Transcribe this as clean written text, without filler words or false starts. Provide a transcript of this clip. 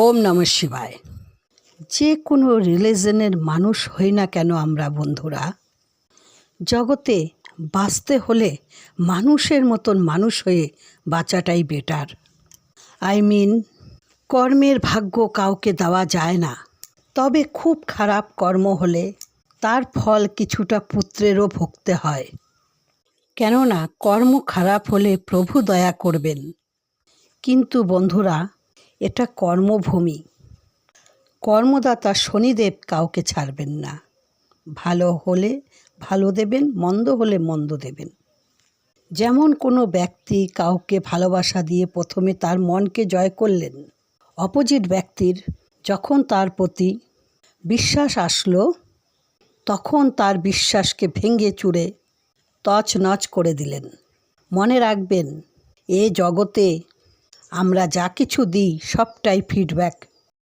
ওম নমঃ শিবায়। যে কোনো রিলিজনের মানুষ হই না কেন আমরা বন্ধুরা, জগতে বাঁচতে হলে মানুষের মতন মানুষ হয়ে বাঁচাটাই বেটার। কর্মের ভাগ্য কাউকে দেওয়া যায় না, তবে খুব খারাপ কর্ম হলে তার ফল কিছুটা পুত্রেরও ভুগতে হয়। কেননা কর্ম খারাপ হলে প্রভু দয়া করবেন, কিন্তু বন্ধুরা এটা কর্মভূমি। কর্মদাতা শনিদেব কাউকে ছাড়বেন না। ভালো হলে ভালো দেবেন, মন্দ হলে মন্দ দেবেন। যেমন কোনো ব্যক্তি কাউকে ভালোবাসা দিয়ে প্রথমে তার মনকে জয় করলেন, অপোজিট ব্যক্তির যখন তার প্রতি বিশ্বাস আসলো তখন তার বিশ্বাসকে ভেঙে চুরে তছনছ করে দিলেন। মনে রাখবেন, এ জগতে আমরা যা কিছু দিই সবটাই ফিডব্যাক